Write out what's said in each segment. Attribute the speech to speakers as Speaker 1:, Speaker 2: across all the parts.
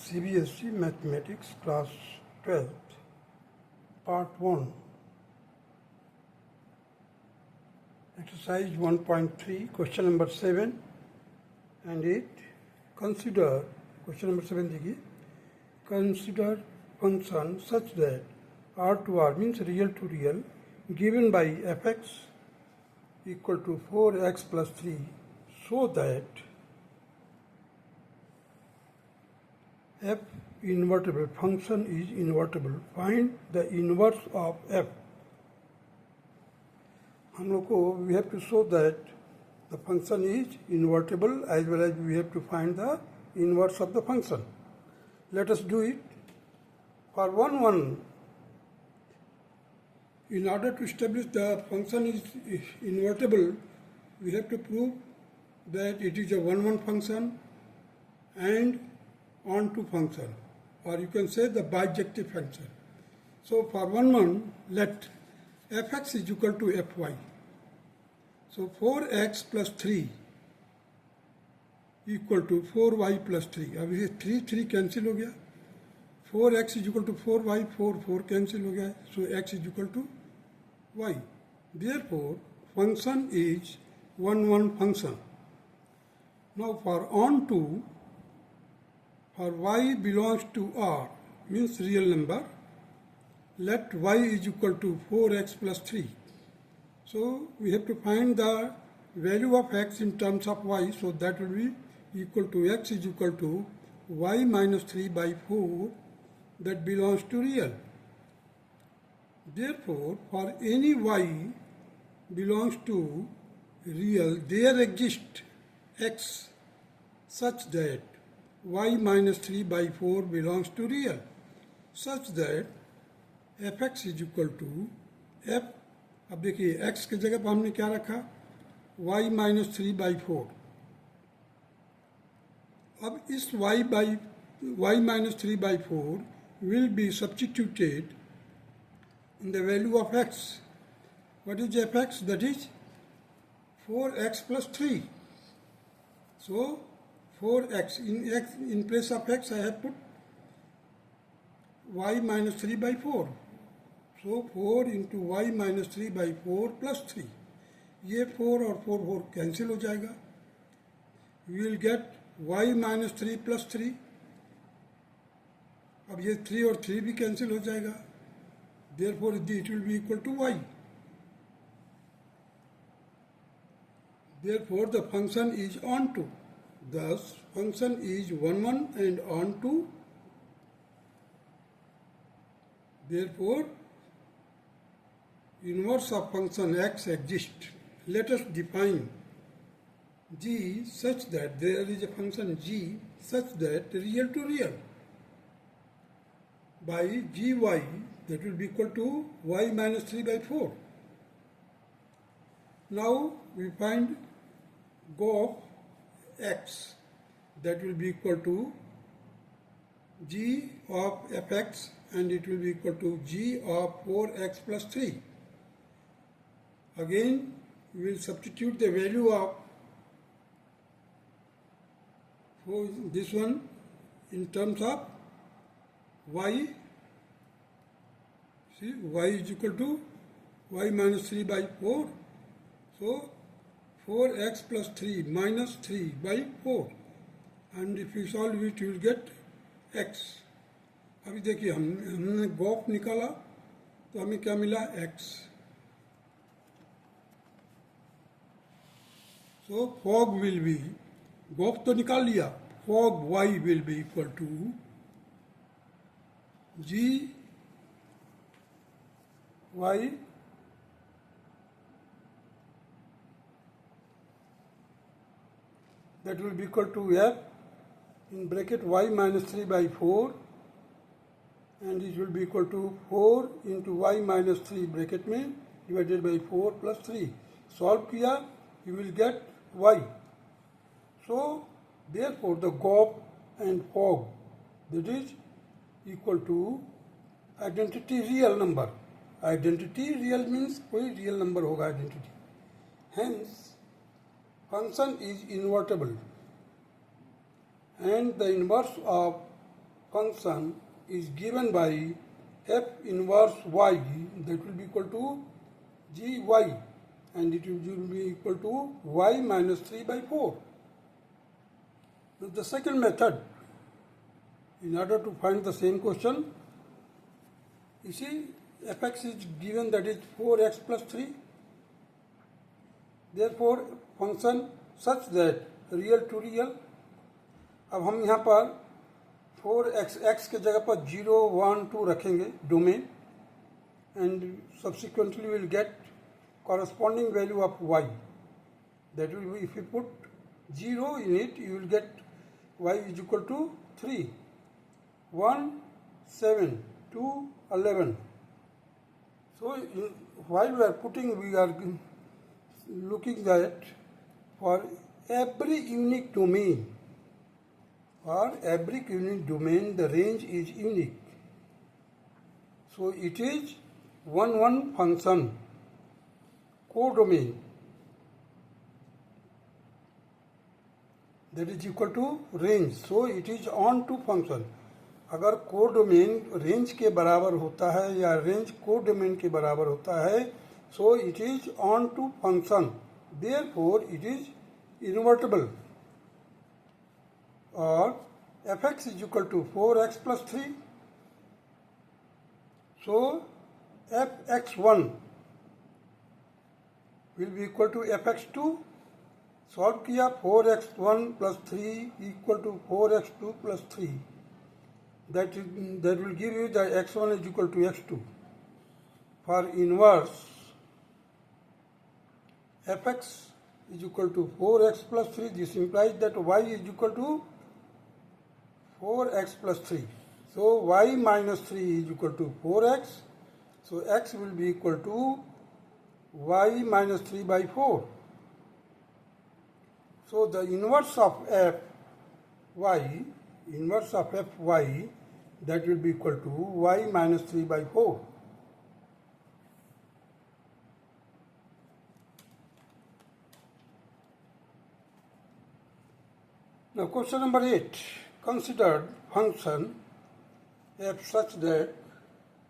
Speaker 1: CBSE Mathematics Class 12th, Part 1, Exercise 1.3, Question number 7 and 8. Consider, question number 7 देखिए, consider function such that R to R means real to real given by fx equal to 4x plus 3 so that f invertible function is invertible. Find the inverse of f. हम लोग को we have to show that the function is invertible as well as we have to find the inverse of the function. Let us do it. For 1, in order to establish the function is invertible, we have to prove that it is a 1 function and onto function, or you can say the bijective function. So for 1, let fx is equal to fy. So 4x plus 3 equal to 4y plus 3. अब ये 3 cancel हो गया. 4x is equal to 4y, 4 cancel हो गया. So x is equal to y. Therefore, function is 1 function. Now for onto, for y belongs to R means real number, let y is equal to 4x plus 3. So we have to find the value of x in terms of y, so that will be equal to x is equal to y minus 3 by 4 that belongs to real. Therefore, for any y belongs to real, there exists x such that y minus 3 by 4 belongs to real, such that fx is equal to f. अब देखिए x की जगह पर हमने क्या रखा, y minus 3 by 4. अब इस y minus 3 by 4 will be substituted in the value of x. What is fx? That is 4x plus 3. So 4x, in place of x I have put y minus 3 by 4. So 4 into y minus 3 by 4 plus 3. ये 4 और 4 cancel हो जाएगा. We will get y minus 3 plus 3. अब ये 3 और 3 भी cancel हो जाएगा. Therefore it will be equal to y. Therefore the function is onto. Thus function is 1 and onto. Therefore inverse of function x exists. Let us define g such that there is a function g such that real to real by gy, that will be equal to y minus 3 by 4. Now we find g of x, that will be equal to g of fx, and it will be equal to g of 4x plus 3. Again we will substitute the value of this one in terms of y. See, y is equal to y minus 3 by 4. So 4x plus 3 minus 3 by 4, and if you solve it you will get x. अभी देखिए हमने Gauff निकाला तो हमें क्या मिला, x. So fog will be, गॉफ तो निकाल लिया, fog y will be equal to g y that will be equal to f in bracket y minus 3 by 4, and it will be equal to 4 into y minus 3 bracket में divided by 4 plus 3. Solve किया, you will get y. So therefore the gop and fog, that is equal to identity real number. Identity real means कोई real number होगा identity. Hence function is invertible and the inverse of function is given by f inverse y, that will be equal to gy, and it will be equal to y minus 3 by 4. Now the second method, in order to find the same question, you see fx is given, that is 4x plus 3. Therefore function such that real to real, अब हम यहाँ पर 4x x के जगह पर 0 1 2 रखेंगे domain, and subsequently we will get corresponding value of y. That will be, if you put 0 in it, you will get y is equal to 3, 1, 7, 2, 11. So while we are putting, we are looking at for every unique domain, the range is unique. So it is 1 function, codomain, that is equal to range. So it is on to function. अगर codomain range के बराबर होता है या range codomain के बराबर होता है, so it is on to function. Therefore it is invertible. Or fx is equal to 4x plus 3. So fx1 will be equal to fx2. Solve किया, 4x1 plus 3 equal to 4x2 plus 3. That will give you that x1 is equal to x2. For inverse, fx is equal to 4x plus 3. This implies that y is equal to 4x plus 3. So y minus 3 is equal to 4x. So x will be equal to y minus 3 by 4. So the inverse of fy, that will be equal to y minus 3 by 4. Now question number 8. Consider function f such that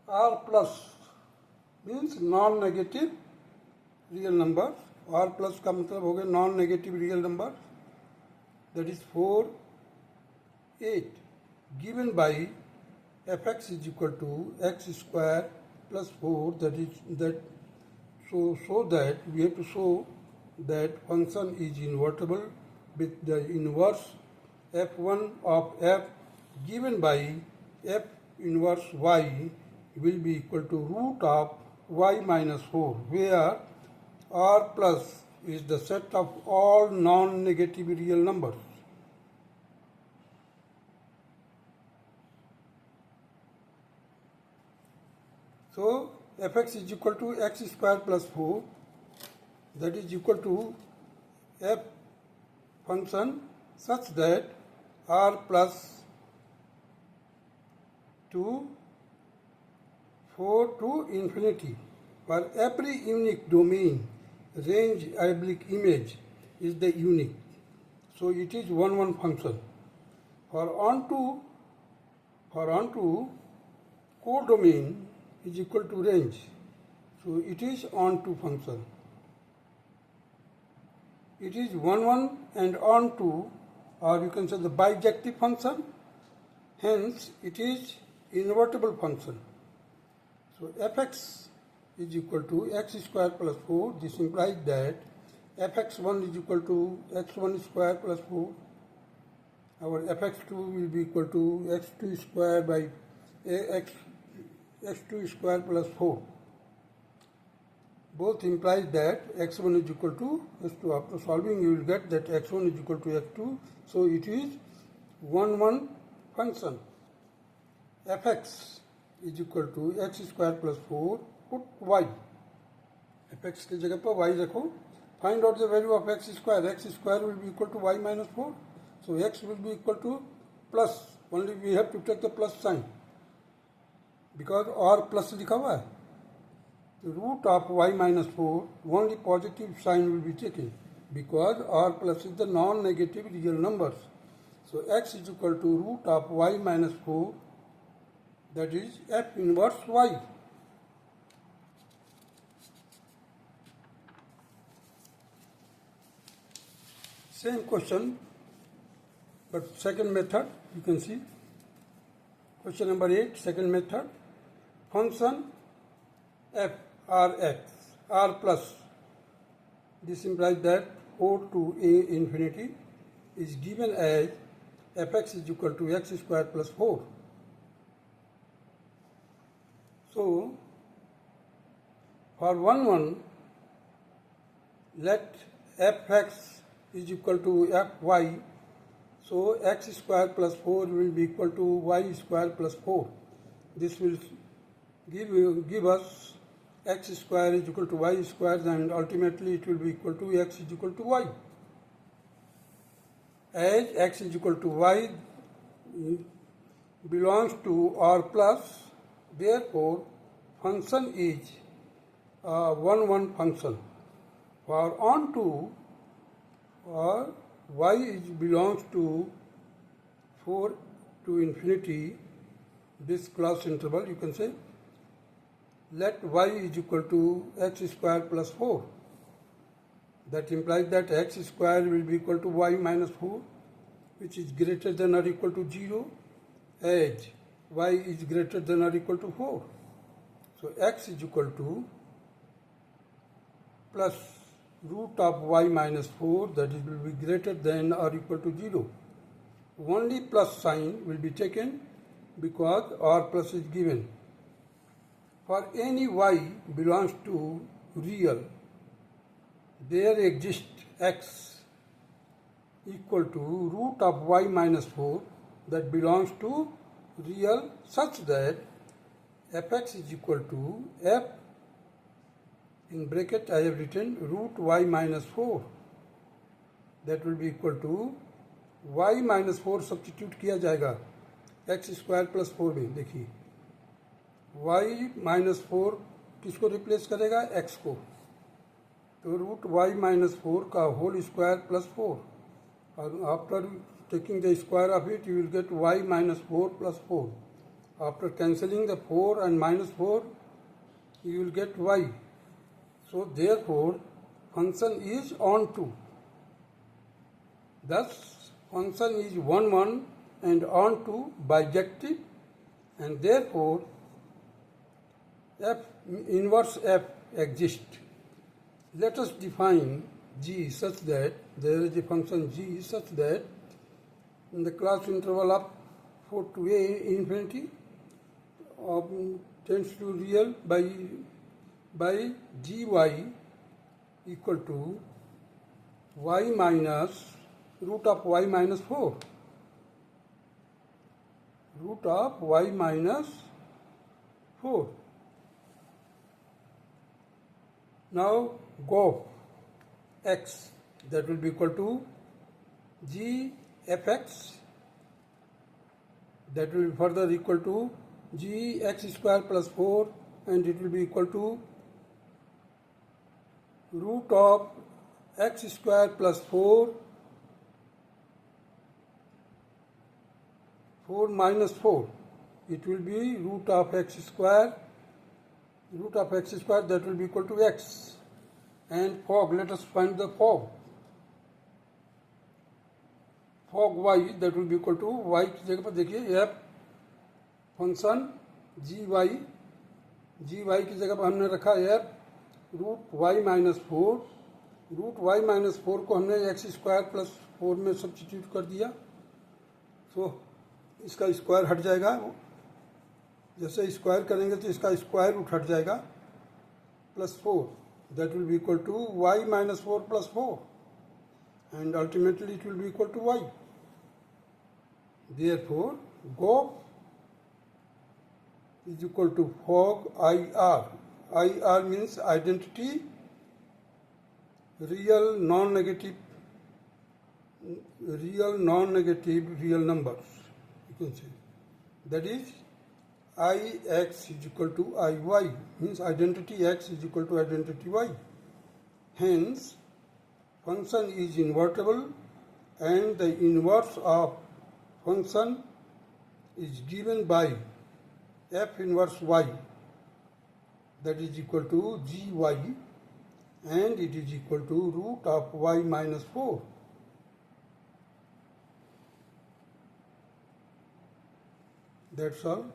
Speaker 1: r plus means non-negative real number. R plus का मतलब हो गया non-negative real number, that is 4, 8, given by fx is equal to x square plus 4. So that we have to show that function is invertible with the inverse f1 of f given by f inverse y will be equal to root of y minus 4, where r plus is the set of all non-negative real numbers. So fx is equal to x square plus 4, that is equal to f function such that r plus 2 4 to infinity. For every unique domain, range oblique image is the unique. So it is 1 function. For onto codomain is equal to range. So it is onto function. It is 1 and onto, or you can say the bijective function. Hence it is invertible function. So fx is equal to x square plus 4. This implies that fx1 is equal to x1 square plus 4. Our fx2 will be equal to x2 square by x2 square plus 4. Both implies that x1 is equal to x2. After solving, you will get that x1 is equal to x2. So it is 1 function. Fx is equal to x square plus 4. Put y. Fx की जगह पर y रखो. Find out the value of x square. X square will be equal to y minus 4. So x will be equal to plus. Only we have to take the plus sign, because r plus लिखा हुआ है. The root of y minus 4, only positive sign will be taken, because r plus is the non-negative real numbers. So x is equal to root of y minus 4, that is f inverse y. Same question, but second method, you can see. Question number 8, second method. Function f r x, r plus. This implies that 4 to a infinity is given as fx is equal to x square plus 4. So, for 1, let fx is equal to fy. So, x square plus 4 will be equal to y square plus 4. This will give us x square is equal to y square, and ultimately it will be equal to x is equal to y. As x is equal to y belongs to r plus, therefore function is a 1 function. For on to y belongs to 4 to infinity, this class interval, you can say, let y is equal to x square plus 4. That implies that x square will be equal to y minus 4, which is greater than or equal to 0, as y is greater than or equal to 4. So x is equal to plus root of y minus 4, that is will be greater than or equal to 0. Only plus sign will be taken because r plus is given. For any y belongs to real, there exists x equal to root of y minus 4 that belongs to real, such that fx is equal to f, in bracket I have written root y minus 4, that will be equal to y minus 4 substitute किया जाएगा x square plus 4 में. देखिए y minus 4 किसको replace करेगा, x को. तो root y minus 4 का whole square plus 4, और after taking the square of it you will get y minus 4 plus 4. After cancelling the 4 and minus 4 you will get y. So therefore function is on to. Thus function is 1 and on to bijective, and therefore f inverse f exists. Let us define g such that there is a function g such that in the class interval of 4 to a infinity tends to real by gy equal to y minus root of y minus 4. Root of y minus 4. Now go x, that will be equal to g fx, that will be further equal to g x square plus 4, and it will be equal to root of x square plus 4 minus 4. It will be root of x square, that will be equal to x. And fog, let us find the fog. Fog y, that will be equal to y की जगह पर देखिए f function gy की जगह पर हमने रखा f root y minus 4. Root y minus 4 को हमने x स्क्वायर प्लस 4 में सब्स्टिट्यूट कर दिया. सो इसका स्क्वायर हट जाएगा. जैसे स्क्वायर करेंगे तो इसका स्क्वायर रूट हट जाएगा plus 4. That will be equal to y minus 4 plus 4, and ultimately it will be equal to y. Therefore, go is equal to fog IR. IR means identity, real non-negative real numbers, you can say. That is Ix is equal to Iy, means identity x is equal to identity y. Hence, function is invertible, and the inverse of function is given by f inverse y, that is equal to gy, and it is equal to root of y minus 4. That's all.